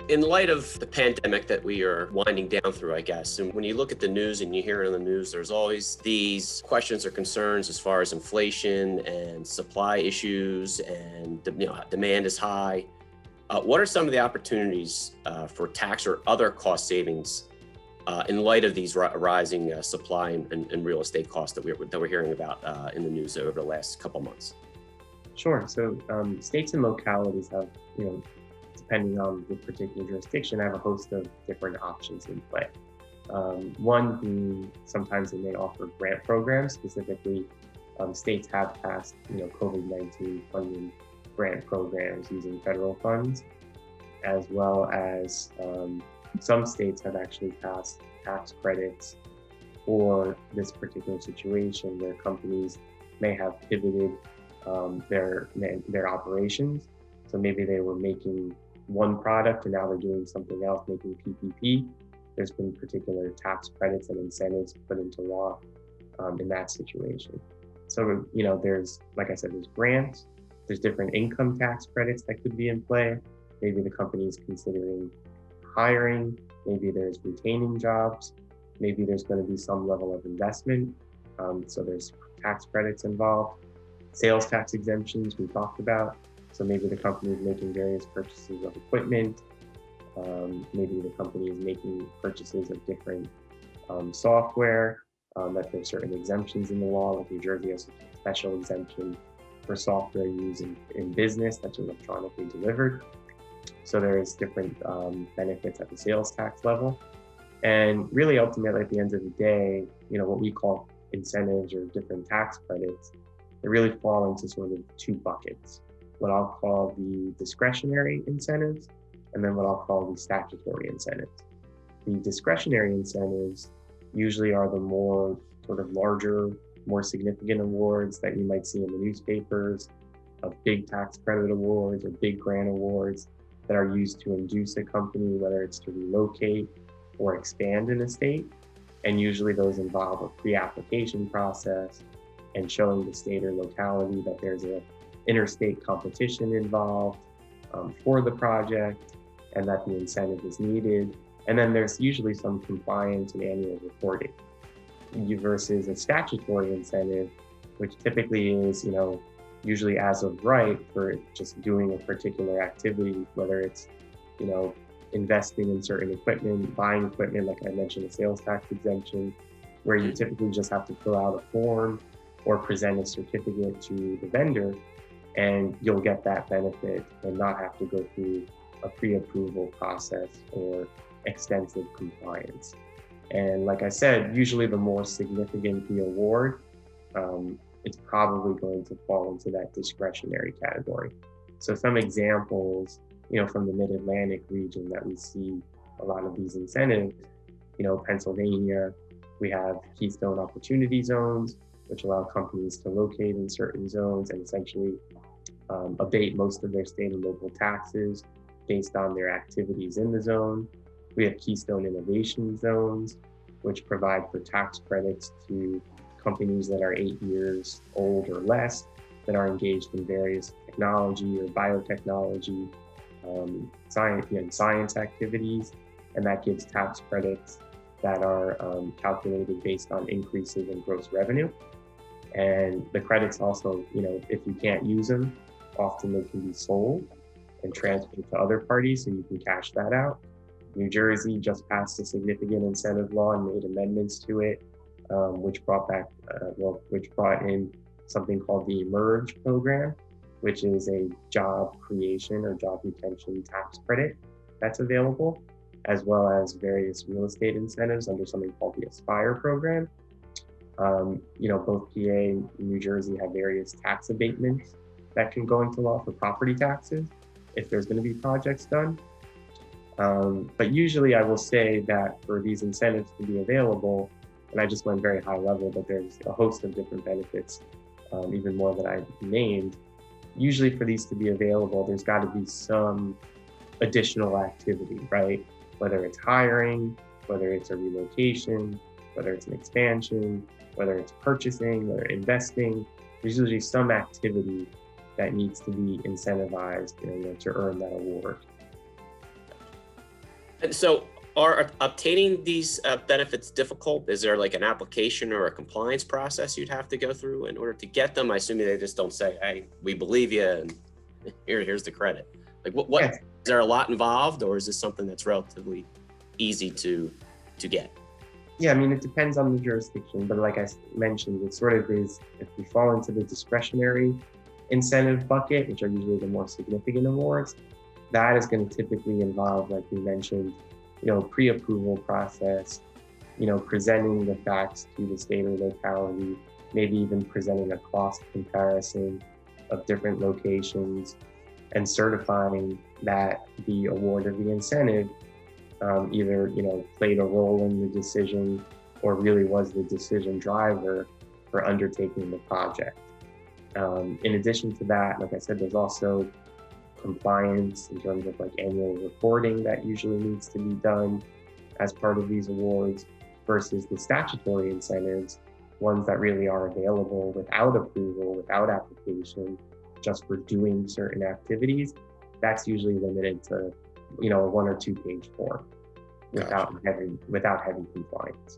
In light of the pandemic that we are winding down through, I guess, and when you look at the news and you hear it on the news, there's always these questions or concerns as far as inflation and supply issues, and demand is high. What are some of the opportunities for tax or other cost savings in light of these rising supply and real estate costs that we're hearing about in the news over the last couple months? Sure. So states and localities have, depending on the particular jurisdiction, have a host of different options in play. One being sometimes they may offer grant programs. Specifically, states have passed, COVID-19 funding grant programs using federal funds, as well as some states have actually passed tax credits for this particular situation where companies may have pivoted their operations. So maybe they were making one product and now they're doing something else, making PPP. There's been particular tax credits and incentives put into law in that situation. So, there's, like I said, there's grants, there's different income tax credits that could be in play. Maybe the company is considering hiring, maybe there's retaining jobs, maybe there's going to be some level of investment. So there's tax credits involved. Sales tax exemptions we talked about. So maybe the company is making various purchases of equipment. Maybe the company is making purchases of different software, that there's certain exemptions in the law, like New Jersey has a special exemption for software used in business that's electronically delivered. So there's different benefits at the sales tax level. And really ultimately at the end of the day, what we call incentives or different tax credits, they really fall into sort of two buckets. What I'll call the discretionary incentives, and then what I'll call the statutory incentives. The discretionary incentives usually are the more sort of larger, more significant awards that you might see in the newspapers, of big tax credit awards or big grant awards that are used to induce a company, whether it's to relocate or expand in a state. And usually those involve a pre-application process and showing the state or locality that there's an interstate competition involved for the project and that the incentive is needed. And then there's usually some compliance and annual reporting versus a statutory incentive, which typically is, usually as of right for just doing a particular activity, whether it's, investing in certain equipment, buying equipment, like I mentioned, a sales tax exemption, where you typically just have to fill out a form or present a certificate to the vendor, and you'll get that benefit and not have to go through a pre-approval process or extensive compliance. And like I said, usually the more significant the award, it's probably going to fall into that discretionary category. So some examples, from the Mid-Atlantic region that we see a lot of these incentives, Pennsylvania, we have Keystone opportunity zones, which allow companies to locate in certain zones and essentially abate most of their state and local taxes based on their activities in the zone. We have Keystone innovation zones, which provide for tax credits to companies that are 8 years old or less that are engaged in various technology or biotechnology, science activities, and that gives tax credits that are calculated based on increases in gross revenue. And the credits also, if you can't use them, often they can be sold and transferred to other parties so you can cash that out. New Jersey just passed a significant incentive law and made amendments to it, which brought in something called the Emerge program, which is a job creation or job retention tax credit that's available, as well as various real estate incentives under something called the Aspire program. Both PA and New Jersey have various tax abatements that can go into law for property taxes if there's going to be projects done. But usually I will say that for these incentives to be available, and I just went very high level, but there's a host of different benefits, even more that I named. Usually for these to be available, there's got to be some additional activity, right? Whether it's hiring, whether it's a relocation, whether it's an expansion, whether it's purchasing or investing, there's usually some activity that needs to be incentivized to earn that award. And so are obtaining these benefits difficult? Is there like an application or a compliance process you'd have to go through in order to get them? I assume they just don't say, hey, we believe you and here's the credit. Like what Yes. is there a lot involved, or is this something that's relatively easy to get? Yeah, I mean, it depends on the jurisdiction, but like I mentioned, it sort of is, if we fall into the discretionary incentive bucket, which are usually the more significant awards, that is going to typically involve, like we mentioned, pre-approval process, presenting the facts to the state or locality, maybe even presenting a cost comparison of different locations and certifying that the award of the incentive either played a role in the decision or really was the decision driver for undertaking the project. In addition to that, like I said, there's also compliance in terms of like annual reporting that usually needs to be done as part of these awards versus the statutory incentives, ones that really are available without approval, without application, just for doing certain activities. That's usually limited to a 1 or 2 page form without heavy compliance.